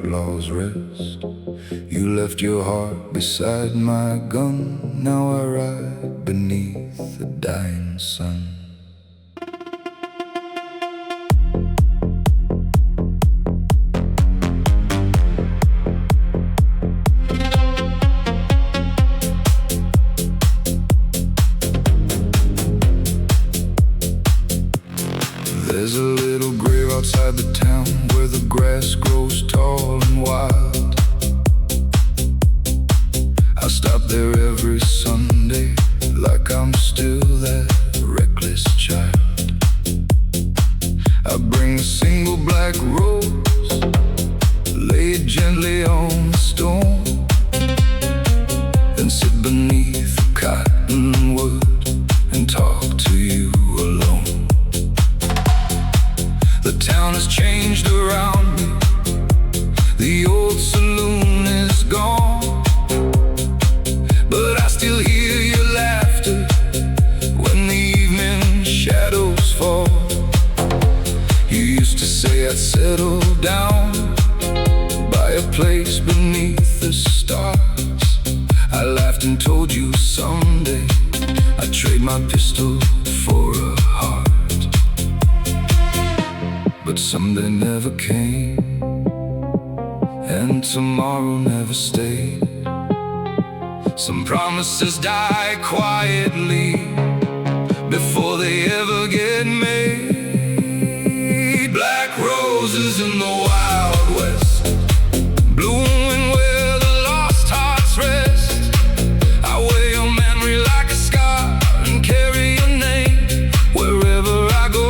outlaw's rest. You left your heart beside my gun. Now I ride beneath the dying sun. There's a little grave outside the town where the grass grows tall and wild. I stop there every Sunday like I'm still that reckless child. I bring a single black rose, lay it gently on the stone, then sit beneath the cottonwood and talk to you alone. The town has changed around me. The old saloon is gone, but I still hear your laughter when the evening shadows fall. You used to say I'd settle down by a place beneath the stars. I laughed and told you someday I'd trade my pistol for a heart. But someday never came, and tomorrow never stayed. Some promises die quietly before they ever get made. Black roses in the Wild West, blooming where the lost hearts rest. I wear your memory like a scar and carry your name wherever I go.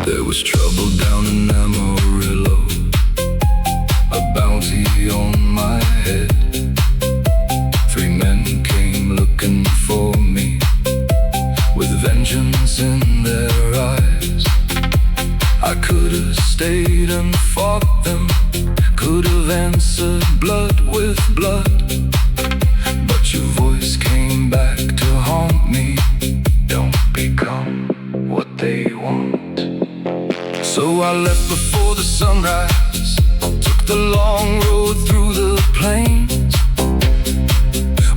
There was trouble down in Amarillo, a bounty on my head. 3 men came looking for me with vengeance in their eyes. I could have stayed and fought them, could have answered blood with blood, but your voice came back to haunt me. Don't become what they want. So I left before the sunrise, took the long road through the plains,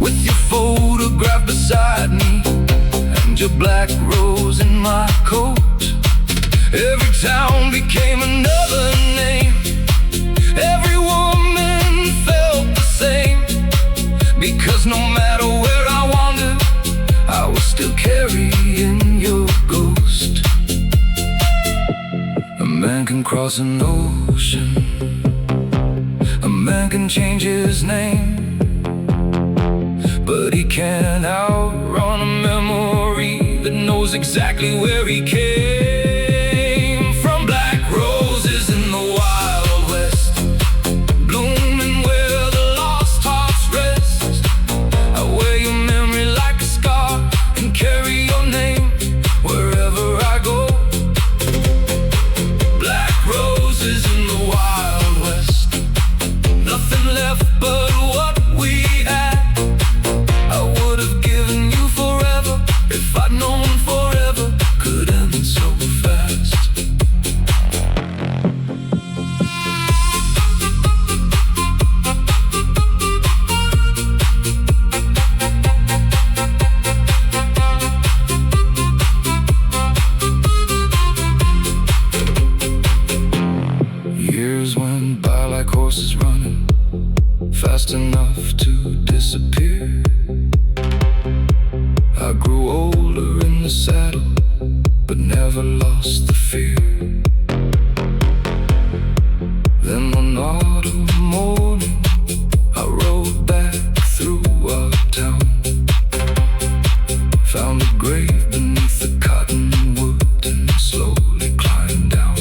with your photograph beside me and your black rose in my coat. Every town became another name, every woman felt the same, because no matter where I wandered, I was still carrying your ghost. A man can cross an ocean, a man can change his name, but he can't outrun a memory that knows exactly where he came from. Black roses in the Wild West, blooming where the lost hearts rest. I wear your memory like a scar and carry your name wherever I go. Roses in the Wild West, nothing left but what we had. I would have given you forever if I'd known forever could end so fast. Years went by like horses running, fast enough to disappear. I grew older in the saddle, but never lost the fear. Then one autumn morning, I rode back through our town, found a grave beneath the cottonwood and slowly climbed down.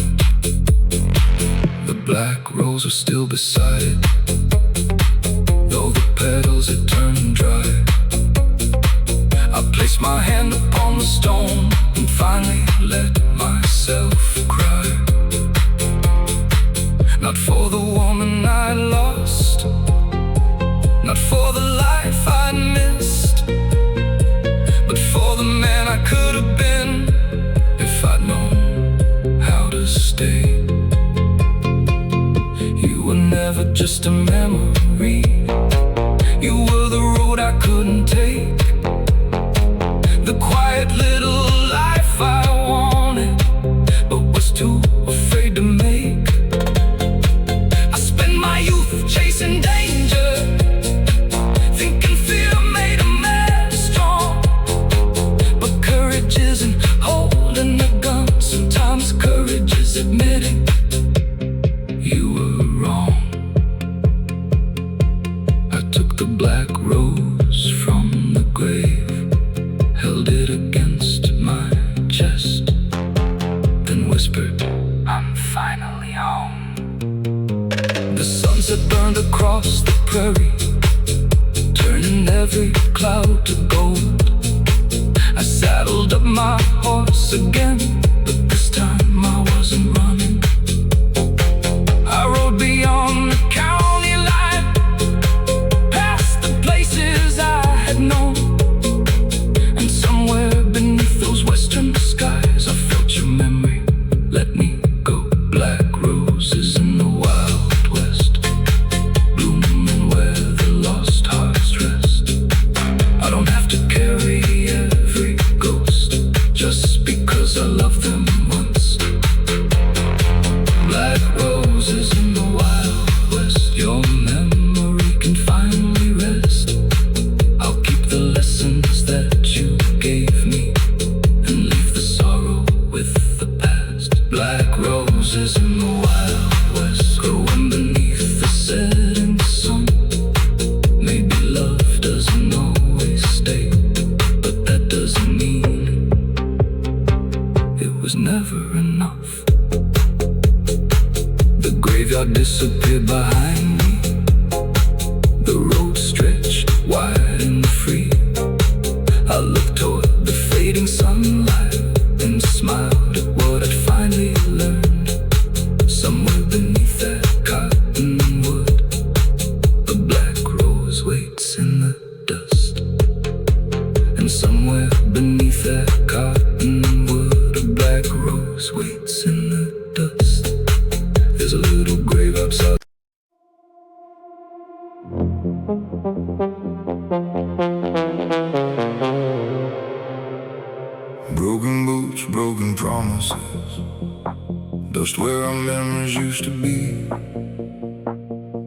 The black rose was still beside it, though the petals had turned dry. I placed my hand upon the stone and finally let myself cry. the woman I lost, not for the life I missed, but for the man I could have been if I'd known how to stay. You were never just a memory, you were the road I couldn't take, the quiet little life I wanted but was too afraid to make. I spent my youth chasing danger, thinking fear made a man strong. But courage isn't holding a gun, sometimes courage is admitting you were wrong. I took the black rose from the grave, held it against my chest, then whispered, I'm finally home. The sunset burned across the prairie, turning every cloud to gold. I saddled up my horse again, but this time I wasn't running. I rode beyond the county line, past the places I had known, and somewhere beneath those western skies I felt your memory let me go. Black roses in the wild west, blooming where the lost hearts rest. I don't have to carry every ghost just because I loved them once. Black roses in the wild west, your memory can finally rest. I'll keep the lessons that you gave me and leave the sorrow with the past. Black roses in the wild west, growing beneath the setting sun. Maybe love doesn't always stay, but that doesn't mean it was never enough. The graveyard disappeared behind me, the road stretched wide and free. I looked toward the fading sunlight and smiled at what I'd finally learned. Somewhere beneath that cottonwood, a black rose waits in the dust. And somewhere beneath that cottonwood, a black rose waits in the dust. There's a little grave outside. Broken boots, broken promises, dust where our memories used to be.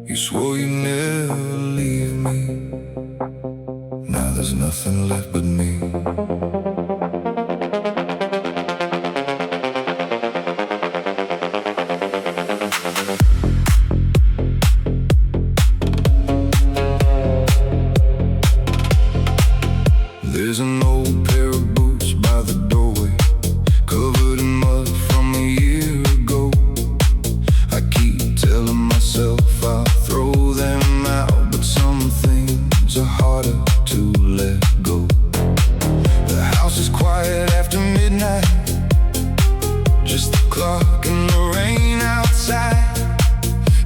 You swore you'd never leave me, now there's nothing left but me. There's an old pair of boots by the doorway, covered in mud from a year ago. I keep telling myself I'll throw them out, but some things are harder to let go. The house is quiet after midnight, just the clock and the rain outside.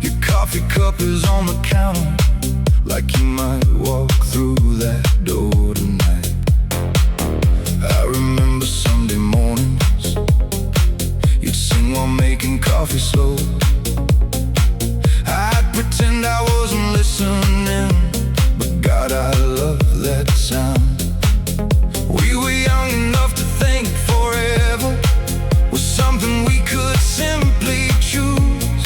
Your coffee cup is on the counter, like you might walk through that door tonight. I remember Sunday mornings, you'd sing while making coffee slow. I'd pretend I wasn't listening, but God, I love that sound. We were young enough to think forever was something we could simply choose.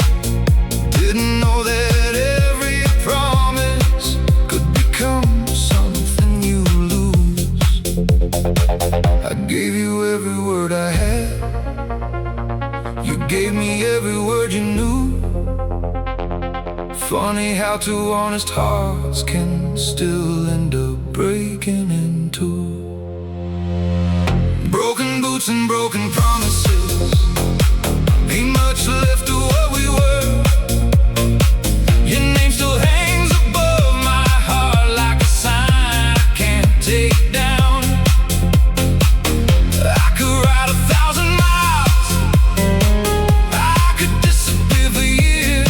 Didn't know that every promise could become something you lose. I gave you every word I had, you gave me every word you knew. Funny how two honest hearts can still end up breaking in two. Broken boots and broken promises, ain't much left of what we were. Your name still hangs above my heart like a sign I can't take down. I could ride 1,000 miles, I could disappear for years,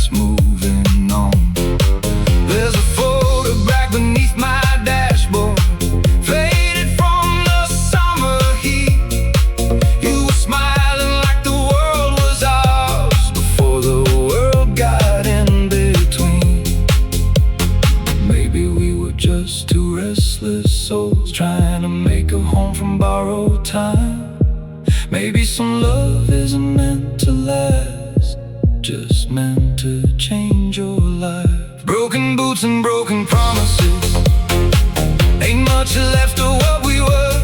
just moving on. There's a photograph beneath my dashboard, faded from the summer heat. You were smiling like the world was ours before the world got in between. Maybe we were just two restless souls trying to make a home from borrowed time. Maybe some love isn't meant to last, just meant to change your life. Broken boots and broken promises, ain't much left of what we were.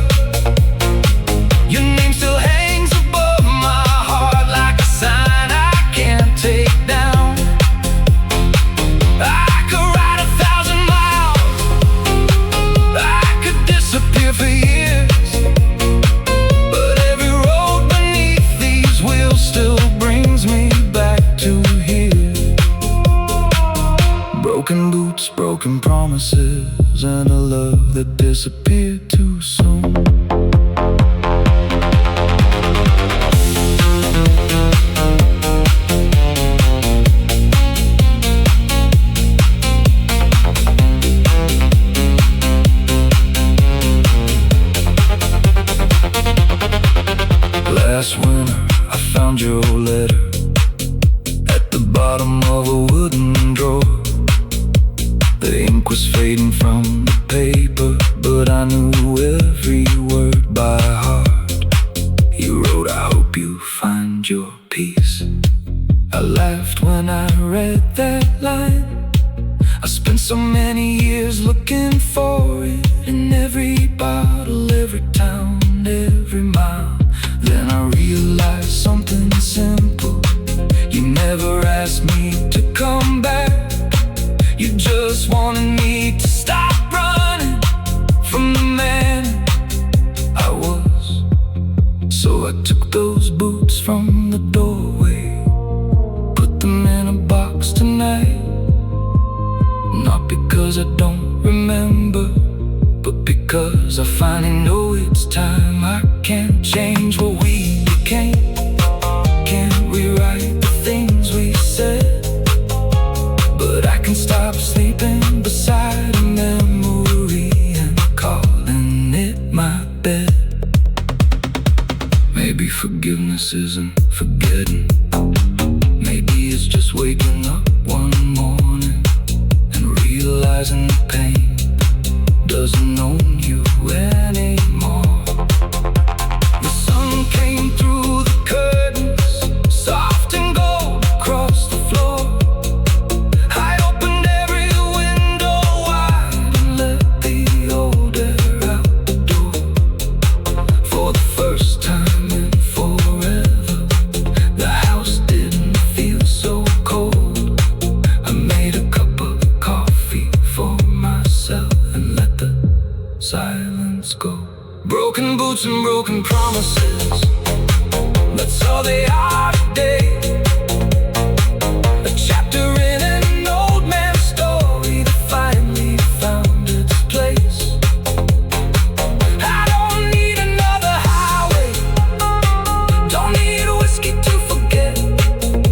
Your name still hangs above my heart like a sign I can't take down. I could ride 1,000 miles, I could disappear for years, but every road beneath these wheels still brings me back to here. Broken boots, broken promises, and a love that disappeared too soon. Last winter I found your letter at the bottom of a wooden drawer. The ink was fading from the paper, but I knew every word by heart. You wrote, I hope you find your peace. I laughed when I read that line. I spent so many years looking for it in every bottle, every town, every mile. Then I realized something simple. You never asked me to come back, you just wanted me to stop running from the man I was. So I took those boots from the doorway, put them in a box tonight. Not because I don't remember, but because I finally know it's time. I can't change what we became, can't rewrite the things we said, but I can stop sleeping beside a memory and calling it my bed. Maybe forgiveness isn't forgetting. Maybe it's just waking up one morning and realizing the pain doesn't own you anymore. The sun came through the curtains, soft and gold across the floor. I opened every window wide and let the old air out the door. For the first time in forever, the house didn't feel so cold. I made a cup of coffee for myself and let the silence go. Broken boots and broken promises, that's all they are today. A chapter in an old man's story that finally found its place. I don't need another highway, don't need whiskey to forget.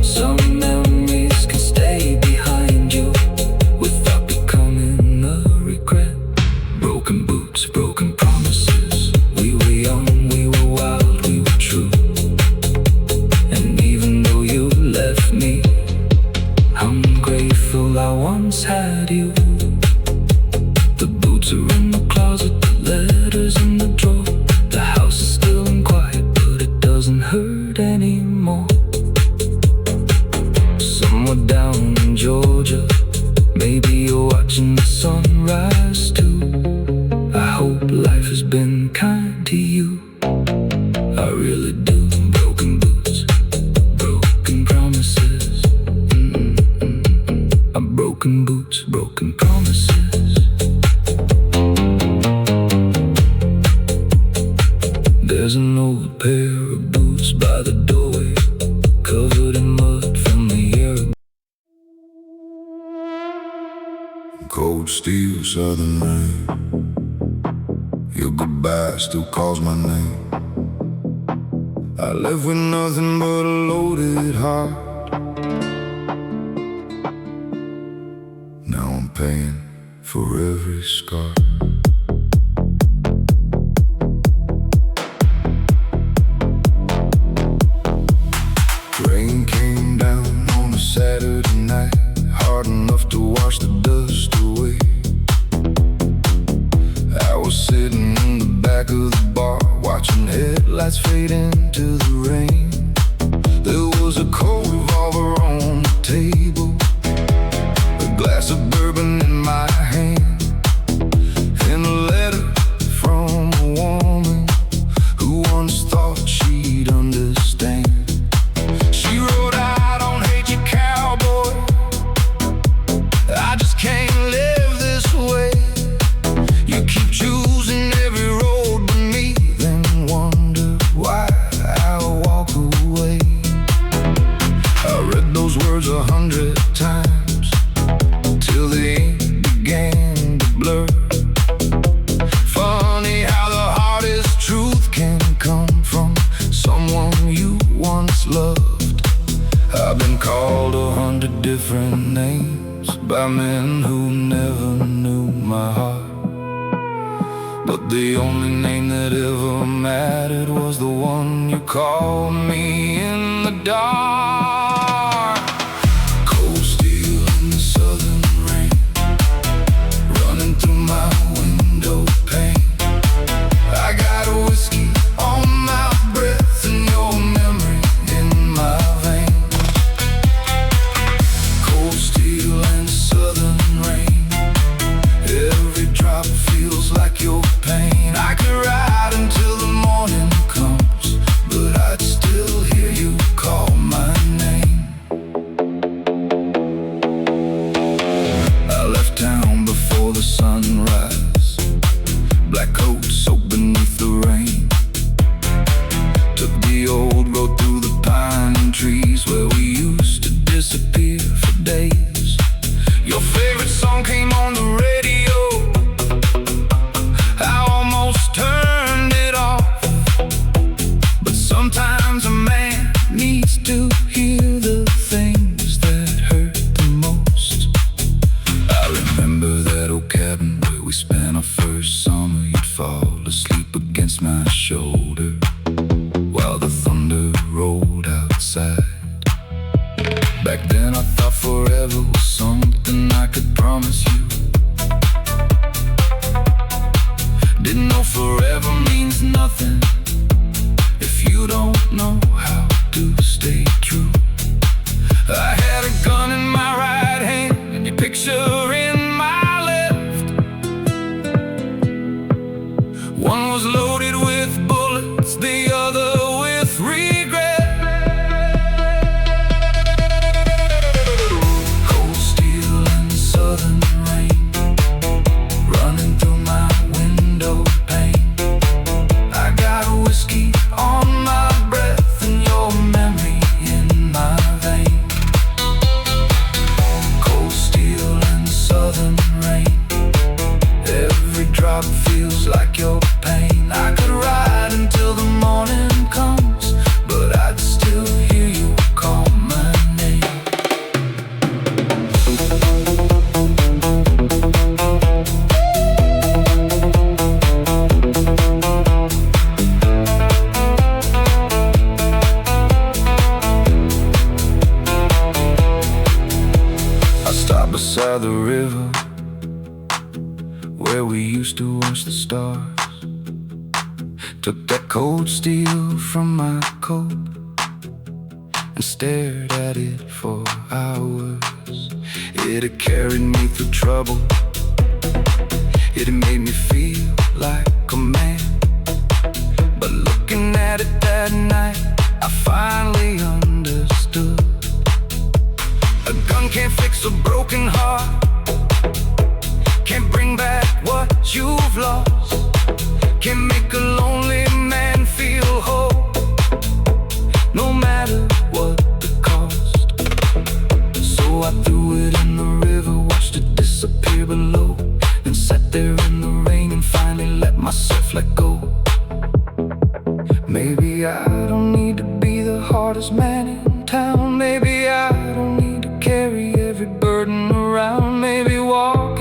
Some memories can stay behind you without becoming a regret. Broken boots, broken promises. We were young, we were wild, we were true. And even though you left me, I'm grateful I once had you. The boots are in the closet, the letters in the drawer. The house is still and quiet, but it doesn't hurt anymore. Somewhere down in Georgia, maybe you're watching the sunrise too. I hope life has been kind to you, I really do. Broken boots, broken promises. Broken boots, broken promises. There's an old pair of boots by the doorway, covered in mud from the year ago. Cold steel, southern rain, your goodbye still calls my name. I left with nothing but a loaded heart. paying for every scar. Rain came down on a Saturday night, hard enough to wash the dust away. I was sitting in the back of the bar, watching headlights fade into the rain. There was a cold revolver on the table, a glass of bourbon in my hand, and a letter from a woman who once thought she'd understand. She wrote, "I don't hate you, cowboy, I just can't live this way. You keep choosing every road but me, then wonder why I walk away." I read those words 100 times till the ink began to blur. Funny how the hardest truth can come from someone you once loved. I've been called 100 different names by men who never knew my heart, but the only name that ever mattered was the one you called me in the dark. Cold steel in the southern rain, running through my window pane. I got a whiskey on my breath and your memory in my veins. Cold steel and southern rain, every drop feels like your pain. I could ride until the morning comes, but I'd still hear you call my name. I left town before the sunrise, black coat soaked beneath the rain. Took the old road through the pine trees where we used to disappear for days. Your favorite song came on the radio, I almost turned it off, but sometimes a man needs to hear the things that hurt the most. I remember that old cabin where we spent our first summer. You'd fall asleep against my shoulder while the thunder rolled outside. Back then I thought forever was something I could promise you. Didn't know forever means nothing if you don't know how to stay true. I had a gun in my right hand and your picture in my left. One was loaded with bullets, the other with regret. Cold steel and southern rain, running through my window pane. I got a whiskey on my breath and your memory in my vein. Cold steel and southern rain, every drop feels like your pain. I could ride until the morning comes, but I'd still hear you call my name. I stopped beside the river where we used to watch the stars. Took that cold steel from my coat and stared at it for hours. It had carried me through trouble, it had made me feel like a man. But looking at it that night, I finally understood. A gun can't fix a broken heart, can't bring back what you've lost, can't make a lonely man feel whole, no matter what the cost. So I threw it in the river, watched it disappear below, then sat there in the rain and finally let myself let go. Maybe I don't need to be the hardest man in town. Maybe I don't need to carry every burden around. Maybe walking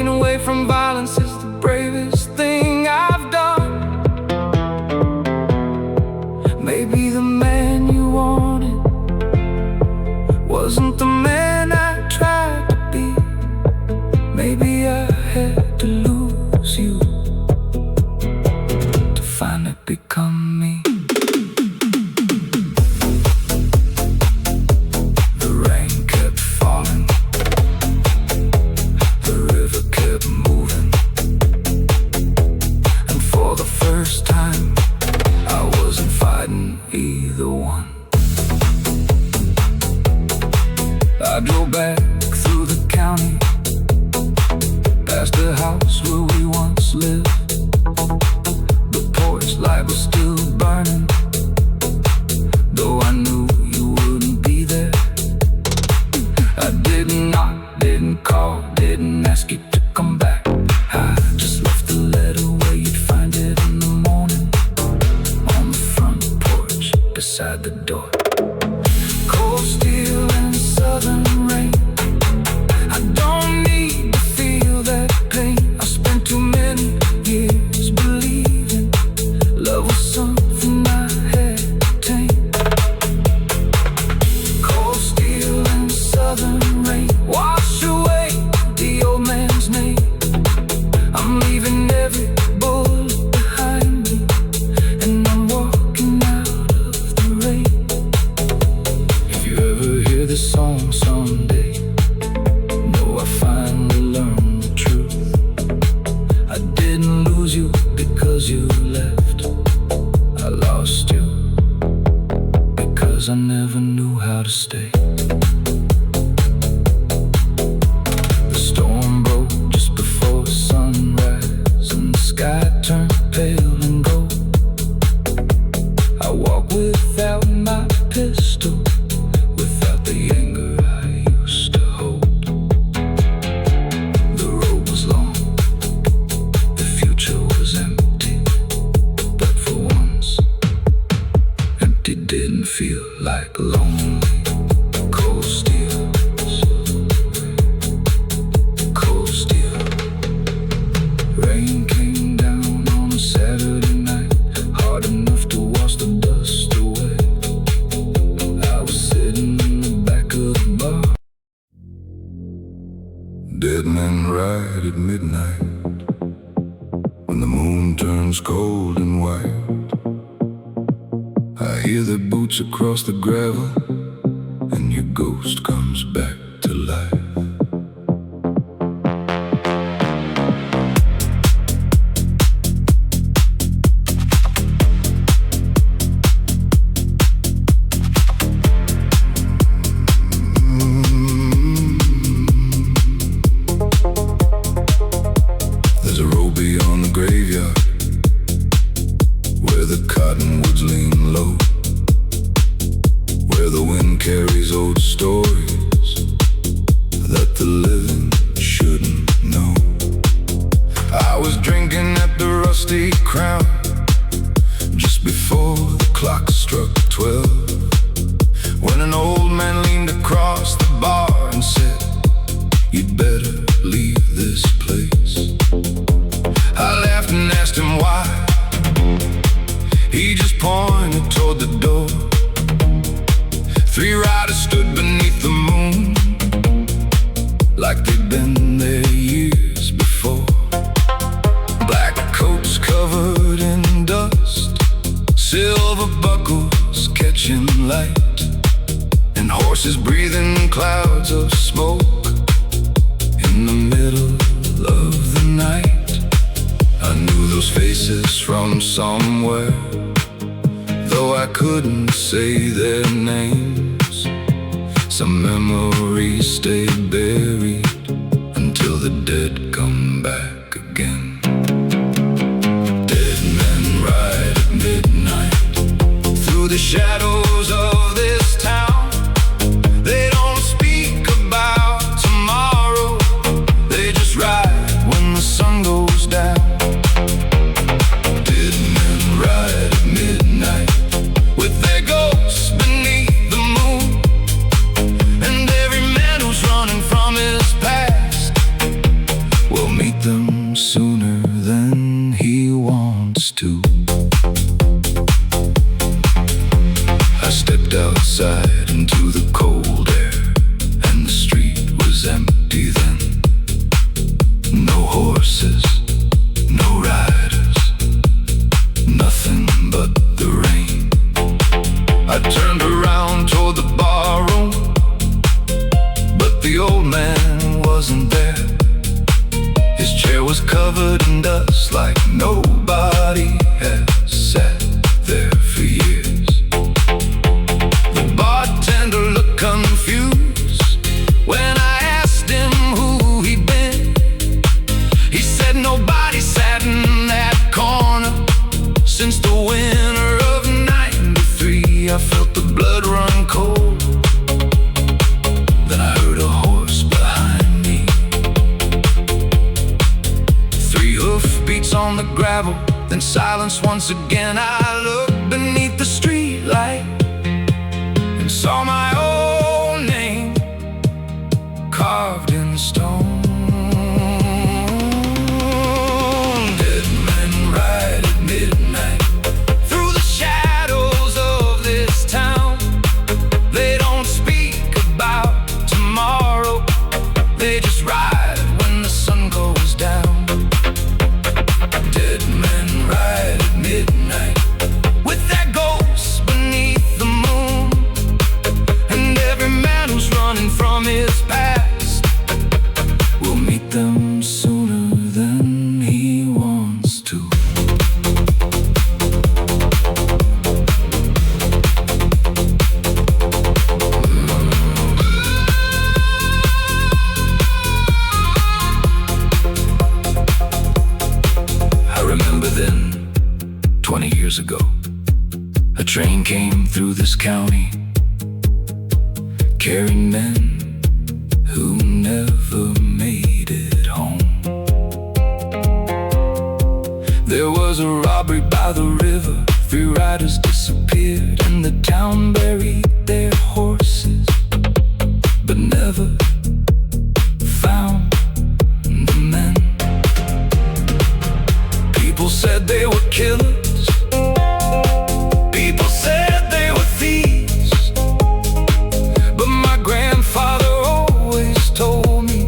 Dead men ride at midnight when the moon turns cold and white. I hear their boots across the gravel, and your ghost comes back to life. Graveyard where the cottonwoods lean low, where the wind carries old stories that the living shouldn't know. I was drinking at the Rusty Crown just before the clock struck 12, when an old man leaned across the bar and said, "You'd better leave this place." I laughed and asked him why. He just pointed toward the door. 3 riders stood beneath the moon, like they'd been there years before. Black coats covered in dust, silver buckles catching light, and horses breathing clouds of smoke in the middle of the night. I knew those faces from somewhere, though I couldn't say their names. Some memories stay buried until the dead come back again. Dead men ride at midnight through the shadows of this town. They don't speak about tomorrow, they just ride when the sun goes down. Them sooner than he wants to. I stepped outside into the cold air, and the street was empty then. No horses, no riders, nothing but the rain. I turned around toward the bar room, but the old man wasn't there. His chair was covered in dust, like nobody had sat there for years. The bartender looked confused when I asked him who he'd been. He said nobody sat in that corner since the winter of '93. I felt the blood run cold. Then I heard a horse behind me. 3 hoof beats on the gravel, then silence once again. I looked beneath the streetlight and saw my own name carved in stone. Dead men ride at midnight through the shadows of this town. They don't speak about tomorrow, they just ride when the sun goes down. Dead men ride at midnight with their ghosts beneath the moon, and every man who's running from his past will meet them sooner than he wants to. I remember then, 20 years ago, a train came through this county, carrying men who never made it home. There was a robbery by the river, 3 riders disappeared, and the town buried their horses, but never found the men. People said they were killers, people said they were thieves, but my grandfather always told me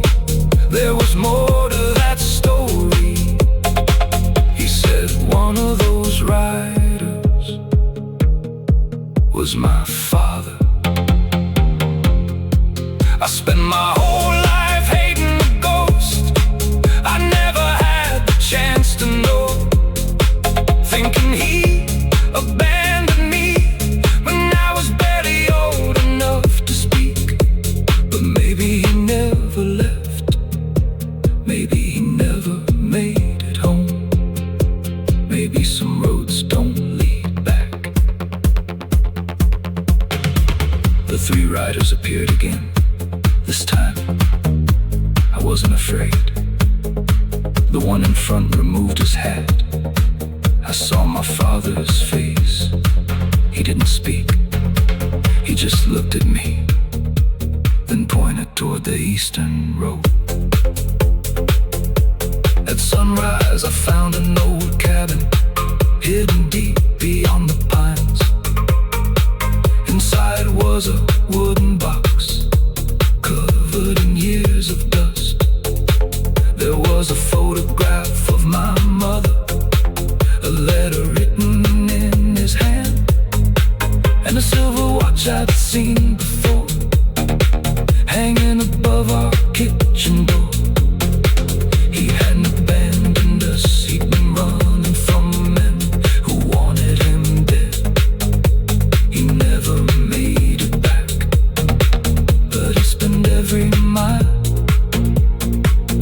wasn't afraid. The one in front removed his hat. I saw my father's face. He didn't speak. He just looked at me, then pointed toward the eastern road. At sunrise I found an old cabin, hidden deep beyond the pines. Inside was a wooden box, covered in years of dust. There was a photograph of my mother, a letter written in his hand, and a silver watch I'd seen before, hanging above our kitchen door. He hadn't abandoned us, he'd been running from men who wanted him dead. He never made it back, but he spent every mile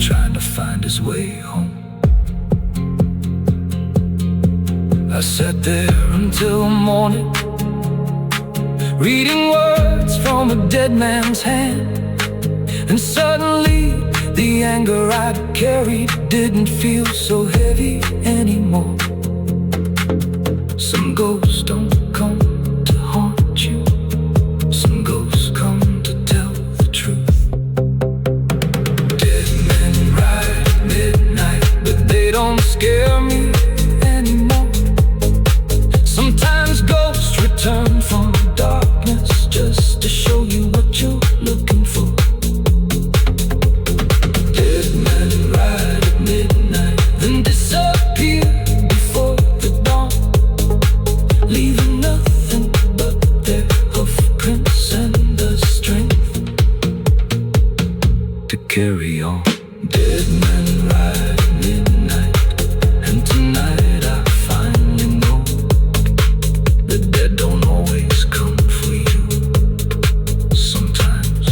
trying to find his way home. I sat there until morning, reading words from a dead man's hand. And suddenly the anger I'd carried didn't feel so heavy anymore. Some ghosts don't come to haunt you, some ghosts come to tell the truth. Dead men ride at midnight, but they don't scare me anymore. Sometimes ghosts return from darkness just to show you what you're looking for. Dead men ride at midnight, then disappear before the dawn, leaving nothing but their hoof prints and the strength to carry on. Dead men ride at midnight, and tonight I finally know the dead don't always come for you. Sometimes.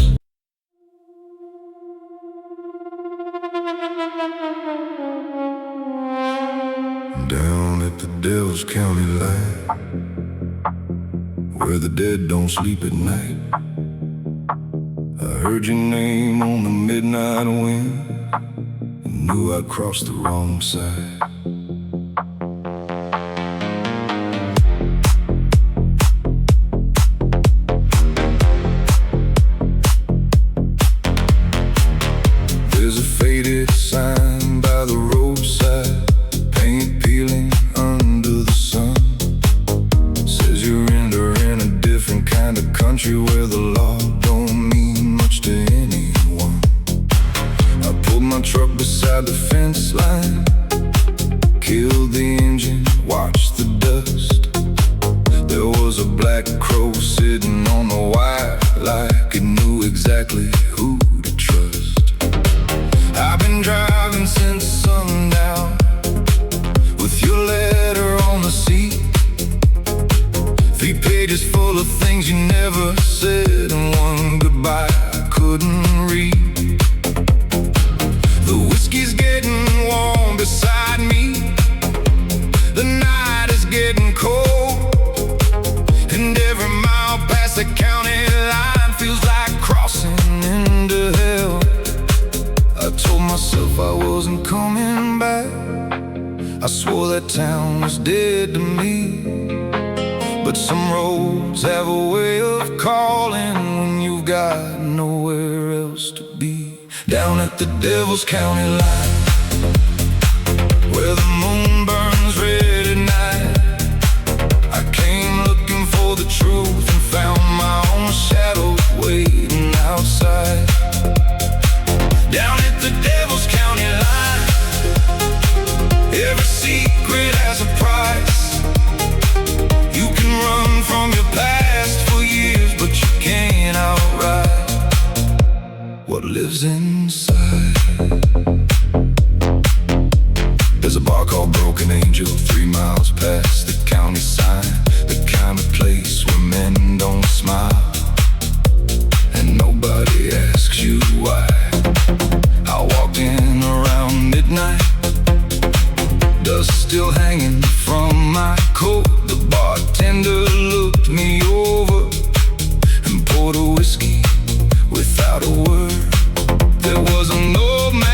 Down at the Devil's County line, where the dead don't sleep at night, I heard your name on the midnight wind and knew I'd crossed the wrong side. There's a faded sign by the roadside, paint peeling under the sun. Says you're entering a different kind of country where the law don't mean much to anyone. I pulled my truck beside the fence line, killed the engine, watched the dust. There was a black crow sitting on the wire, like it knew exactly who to trust. I've been driving since sundown, with your letter on the seat. 3 pages full of things you never said, and one goodbye I couldn't read. The whiskey's getting warm beside me, the night is getting cold, and every mile past the county line feels like crossing into hell. I told myself I wasn't coming back, I swore that town was dead to me. But some roads have a way of calling when you've got nowhere else to be. Down at the Devil's County line, where the moon burns red at night, I came looking for the truth and found my own shadow waiting outside. Down at the Devil's County line, every secret has a price. You can run from your past for years, but you can't outride what lives inside. There's a bar called Broken Angel, 3 miles past the county sign, the kind of place where men don't smile, and nobody asks you why. I walked in around midnight, dust still hanging from my coat. The bartender looked me over and poured a whiskey without a word. There was an old man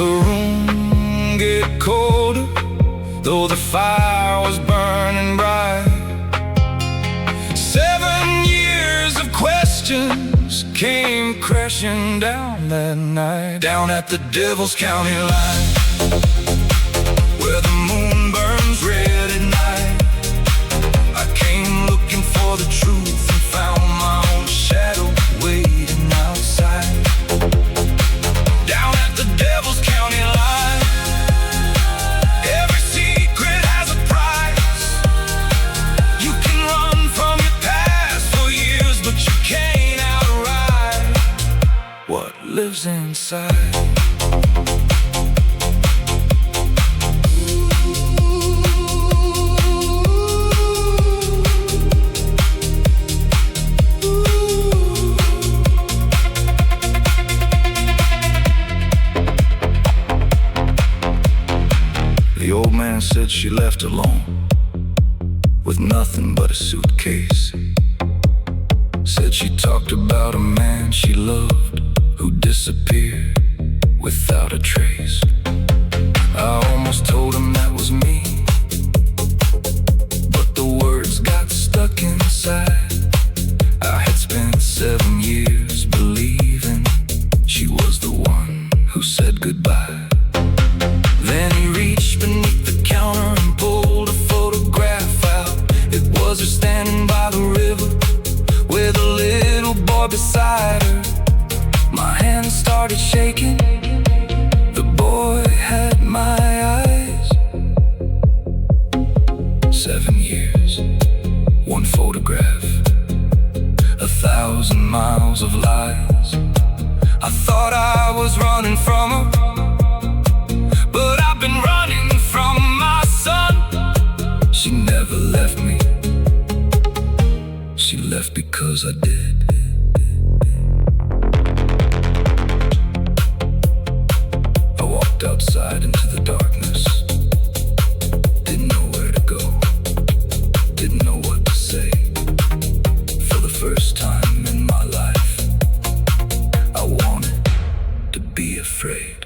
the room get colder, though the fire was burning bright. 7 years of questions came crashing down that night. Down at the Devil's County line, where the moon burns red at night, I came looking for the truth and found my own shadow waiting outside. Down at the Devil's County line, every secret has a price. You can run from your past for years, but you can't outride what lives inside. The old man said she left alone with nothing but a suitcase. Said she talked about a man she loved who disappeared without a trace. I almost told him that was me, but the words got stuck inside. I had spent 7 years believing she was the one who said goodbye. Then he reached beneath the counter and pulled a photograph out. It was her standing by the river with a little boy beside her. My hand started shaking. The boy had my eyes. 7 years, one photograph, 1,000 miles of lies. I thought I was running from her, but I've been running from my son. She never left me. She left because I did. I walked outside into the darkness. Didn't know where to go. Didn't know what to say. For the first time in my life, I wanted to be afraid.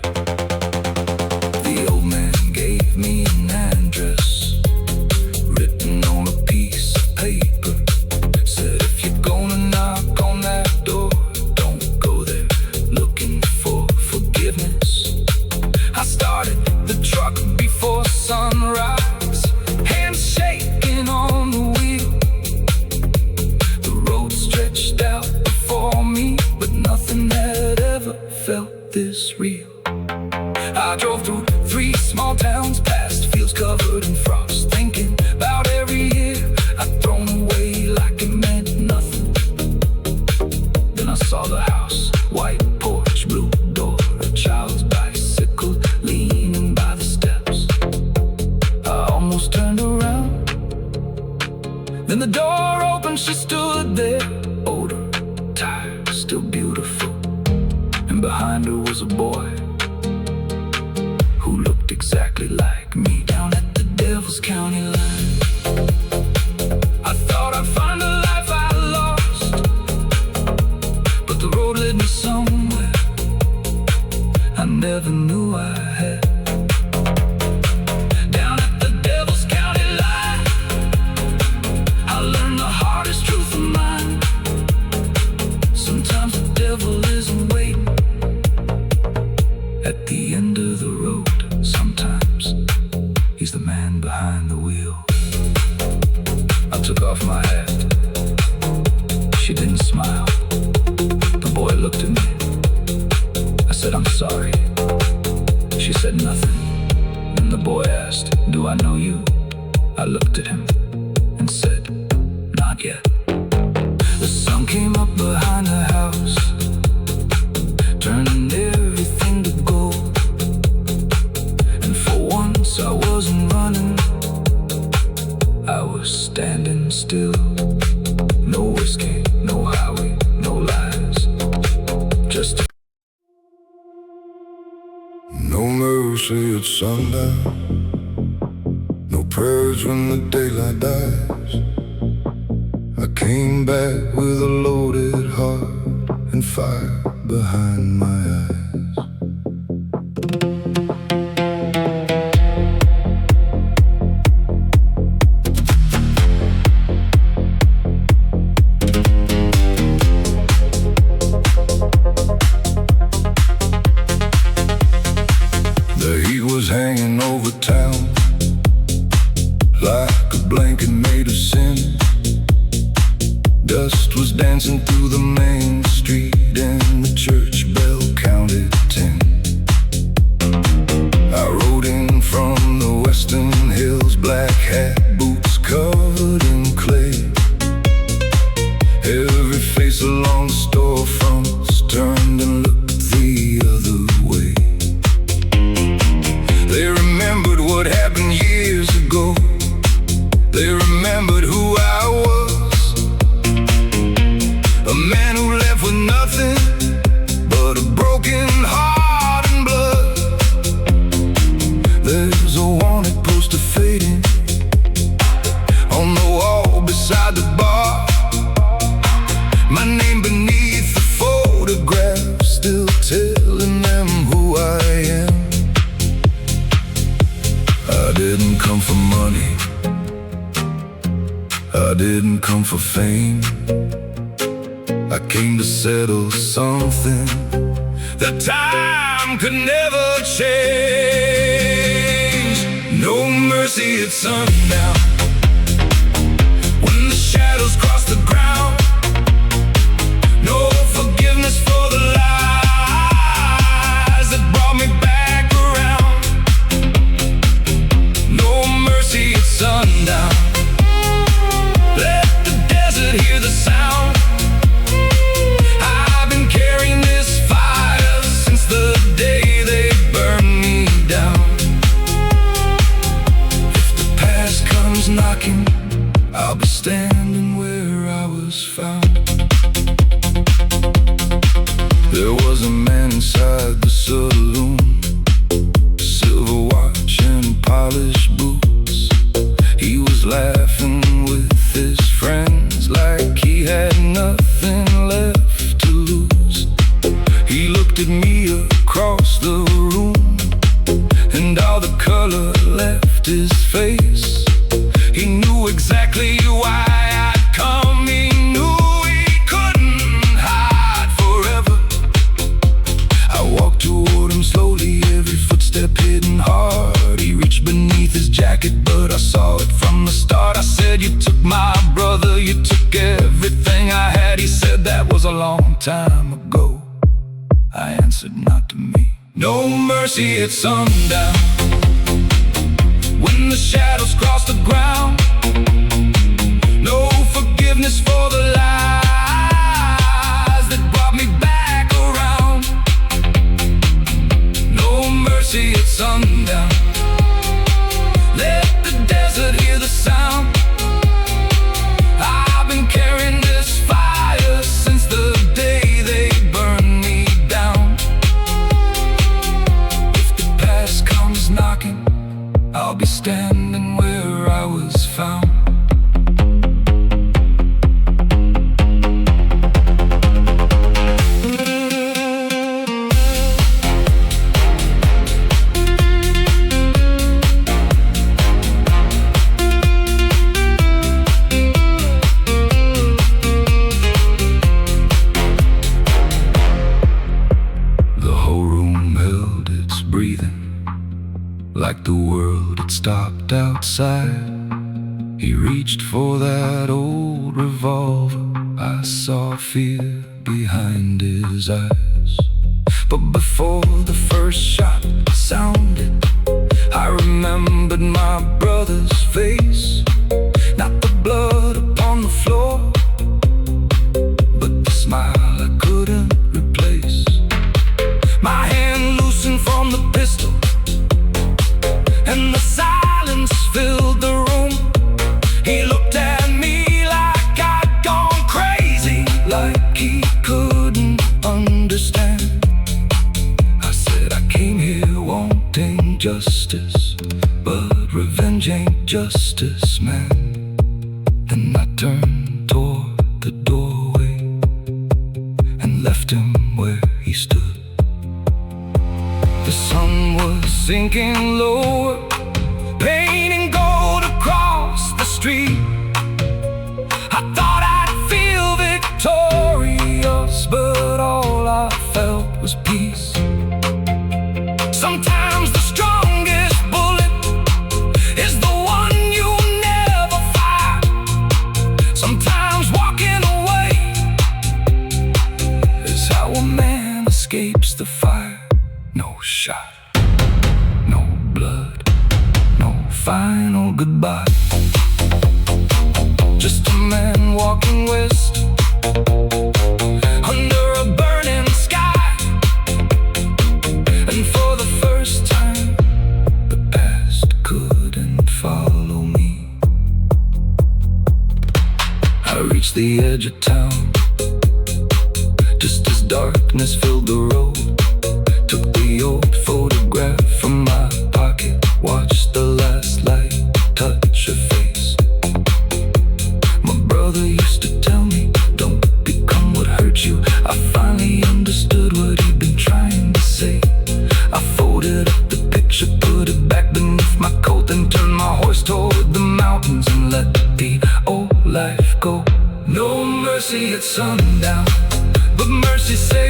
The old man gave me an address written on a piece of paper. Said if you're gonna knock on that door, don't go there looking for forgiveness. I started the truck before sunrise, hands shaking on the wheel. The road stretched out before me, but nothing had ever felt this real. I drove through 3 small towns, past fields covered in frost, thinking about every year I'd thrown away like it meant nothing. Then I saw the house, white porch, blue door, a child's bicycle leaning by the steps. I almost turned around. Then the door opened, she stood there, older, tired, still beautiful. And behind her was a boy who looked exactly like me. Down at the Devil's County line, I thought I'd find a life I lost, but the road led me somewhere I never knew I had. Down at the Devil's County line, I learned the hardest truth of mine. Sometimes the devil isn't waiting at the end of the road. Sometimes he's the man behind the wheel. I took off my hat. She didn't smile. The boy looked at me. I said, I'm sorry. She said nothing. Then the boy asked, do I know you? I looked at him and said, not yet. The sun came up behind the house, turning everything to gold. And for once I wasn't running, I was standing still. No whiskey, no highway, no lies, just no mercy at sundown, no prayers when the daylight dies. I came back with a loaded heart and fire behind my eyes. was hanging over town like a blanket made of sin. Dust was dancing through the main street, and the church bell counted 10. I rode in from the western hills, black hat, boots covered in clay. Every face along the storefronts turned and looked the other way. They remembered what happened years ago. They remembered who I was, a man who left with nothing but a broken heart and blood. There's a wanted poster fading on the wall beside the bar. My name beneath the photograph, still telling them who I am. I didn't come for money, I didn't come for fame. I came to settle something that time could never change. No mercy at sundown, when the shadows cross the ground. No forgiveness for the lies that brought me back around. No mercy at sundown, let the desert hear the sound. I've been carrying this fire since the day they burned me down. If the past comes knocking, I'll be standing where I was found. There was a man inside the saloon, silver watch and polished boots. He was laughing with his friends like he had nothing left to lose. He looked at me across the room, and all the color left his face. He knew exactly why I'd come. He knew he couldn't hide forever. I walked toward him slowly, every footstep hitting hard. He reached beneath his jacket, but I saw it from the start. I said, "You took my brother, you took everything I had." He said, "That was a long time ago." I answered, "Not to me." No mercy at sundown, when the shadows cross the ground. No forgiveness for the lies that brought me back around. No mercy at sundown, let the desert hear the sound. I've been carrying this fire since the day they burned me down. If the past comes knocking, I'll be standing where I was found. The whole room held its breathing, like the world had stopped outside. He reached for that old revolver. I saw fear behind his eyes. But before the first shot sounded, I remembered my brother's face. Not the blood upon the floor, but the smile I couldn't replace. My hand loosened from the pistol, and the silence filled the room. He looked at me like I'd gone crazy, like he couldn't understand. I said, "I came here wanting justice, but revenge ain't justice, man." Then I turned toward the doorway and left him where he stood. The sun was sinking lower, painting gold across the street. I thought I'd feel victorious, but all I felt was peace. Sometimes the strongest final goodbye. Just a man walking west under a burning sky. And for the first time, the past couldn't follow me. I reached the edge of town just as darkness filled the road. Took the old photograph from my pocket, watched the last light touch her face. My brother used to tell me, don't become what hurt you. I finally understood what he'd been trying to say. I folded up the picture, put it back beneath my coat, then turned my horse toward the mountains and let the old life go. No mercy at sundown, but mercy said